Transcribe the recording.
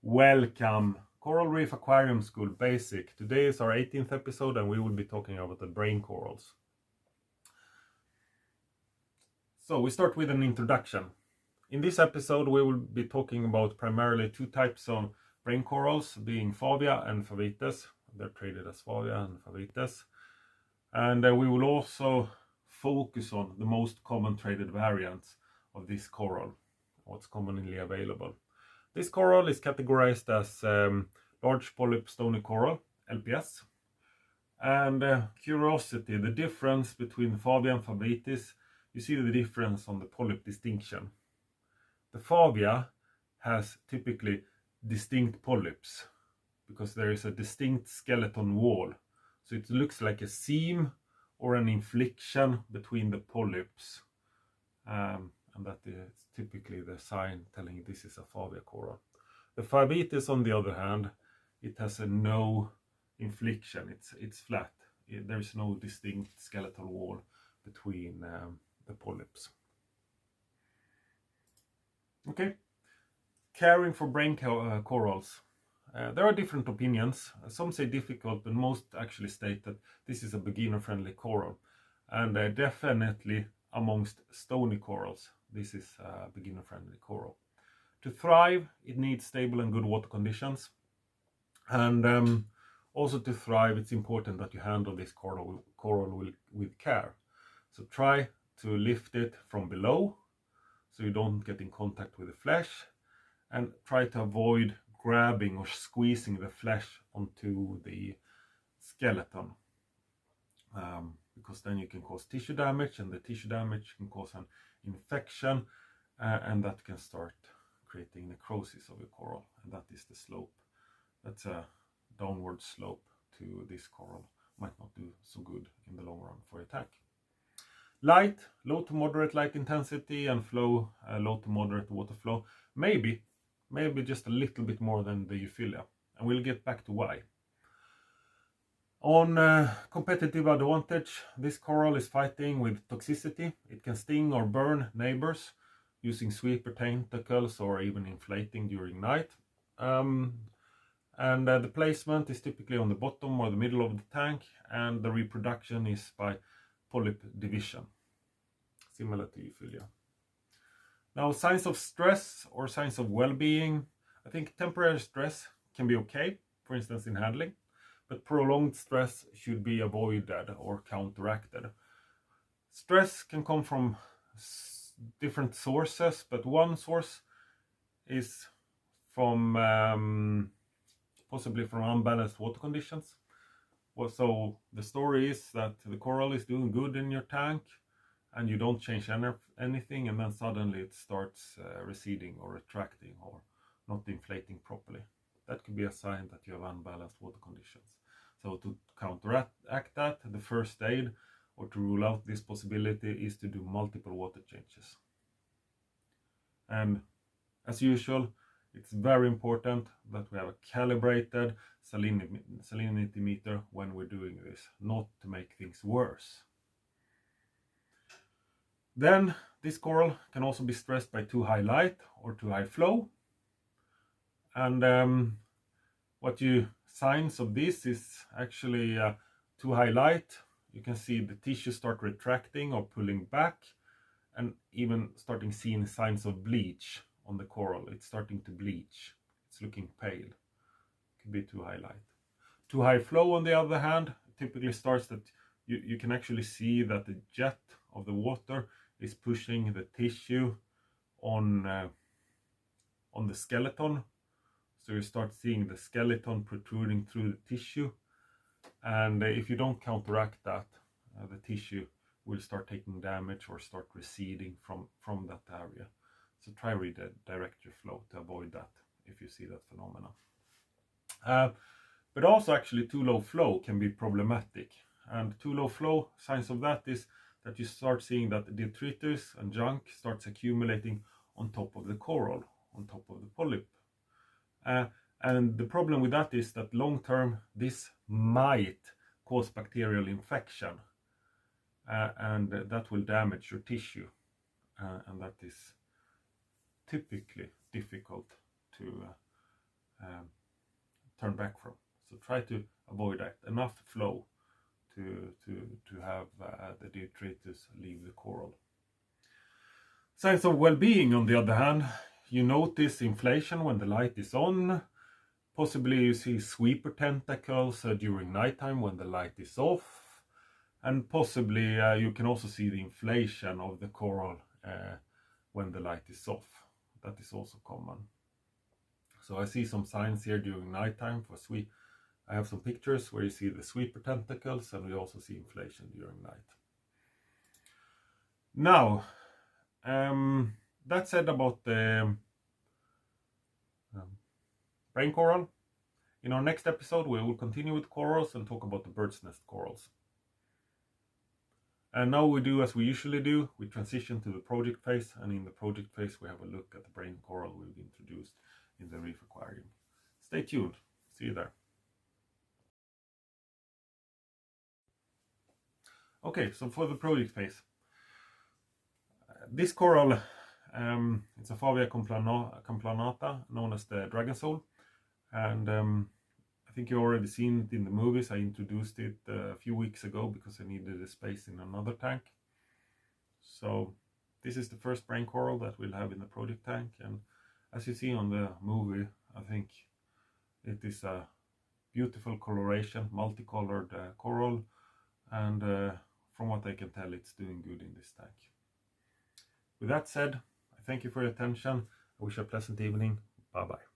Welcome, Coral Reef Aquarium School Basic. Today is our 18th episode and we will be talking about the brain corals. So we start with an introduction. In this episode we will be talking about primarily two types of brain corals, being Favia and Favites. They're traded as Favia and Favites. And we will also focus on the most common traded variants of this coral, what's commonly available. This coral is categorized as large polyp stony coral, LPS. And curiosity, the difference between Favia and Favites, you see the difference on the polyp distinction. The Favia has typically distinct polyps because there is a distinct skeleton wall. So it looks like a seam or an infliction between the polyps. And that is typically the sign telling this is a Favia coral. The Favites, on the other hand, it has no infliction. It's flat. There is no distinct skeletal wall between the polyps. Okay, caring for brain corals. There are different opinions. Some say difficult, but most actually state that this is a beginner-friendly coral. And definitely amongst stony corals, this is a beginner-friendly coral. To thrive, it needs stable and good water conditions. And also to thrive, it's important that you handle this coral with care. So try to lift it from below, so you don't get in contact with the flesh. And try to avoid grabbing or squeezing the flesh onto the skeleton. Because then you can cause tissue damage, and the tissue damage can cause an infection, and that can start creating necrosis of the coral, and that is the slope. That's a downward slope to this coral. Might not do so good in the long run for attack. Light, low to moderate light intensity, and flow, low to moderate water flow. Maybe just a little bit more than the Euphilia, and we'll get back to why. On competitive advantage, this coral is fighting with toxicity. It can sting or burn neighbors using sweeper tentacles or even inflating during night. And the placement is typically on the bottom or the middle of the tank, and the reproduction is by polyp division, similar to Euphilia. Now, signs of stress or signs of well-being. I think temporary stress can be okay, for instance in handling. But prolonged stress should be avoided or counteracted. Stress can come from different sources, but one source is from possibly from unbalanced water conditions. So the story is that the coral is doing good in your tank, and you don't change anything, and then suddenly it starts receding or retracting or not inflating properly. That could be a sign that you have unbalanced water conditions. So to counteract that, the first aid, or to rule out this possibility, is to do multiple water changes. And as usual, it's very important that we have a calibrated salinity meter when we're doing this, not to make things worse. Then this coral can also be stressed by too high light or too high flow. And signs of this is actually too high light. You can see the tissue start retracting or pulling back, and even starting seeing signs of bleach on the coral. It's starting to bleach. It's looking pale. Could be too high light. Too high flow, on the other hand, typically starts that you can actually see that the jet of the water is pushing the tissue on the skeleton. So you start seeing the skeleton protruding through the tissue, and if you don't counteract that, the tissue will start taking damage or start receding from that area. So try redirect your flow to avoid that if you see that phenomenon. But also actually too low flow can be problematic, and too low flow, signs of that is that you start seeing that detritus and junk starts accumulating on top of the coral, on top of the polyp. And the problem with that is that long term this might cause bacterial infection, and that will damage your tissue, and that is typically difficult to turn back from. So try to avoid that. Enough flow to have the detritus leave the coral. Signs of well-being, on the other hand, you notice inflation when the light is on. Possibly you see sweeper tentacles during nighttime when the light is off. And possibly you can also see the inflation of the coral when the light is off. That is also common. So I see some signs here during nighttime for I have some pictures where you see the sweeper tentacles, and we also see inflation during night. Now, that said about the brain coral. In our next episode, we will continue with corals and talk about the bird's nest corals. And now we do as we usually do, we transition to the project phase, and in the project phase we have a look at the brain coral we've introduced in the Reef Aquarium. Stay tuned, see you there. Okay, so for the project phase, this coral, it's a Favia complanata, known as the dragon soul, and I think you already seen it in the movies. I introduced it a few weeks ago because I needed a space in another tank. So this is the first brain coral that we'll have in the project tank, and as you see on the movie, I think it is a beautiful coloration, multicolored coral, and from what I can tell, it's doing good in this tank. With that said, I thank you for your attention. I wish you a pleasant evening. Bye bye.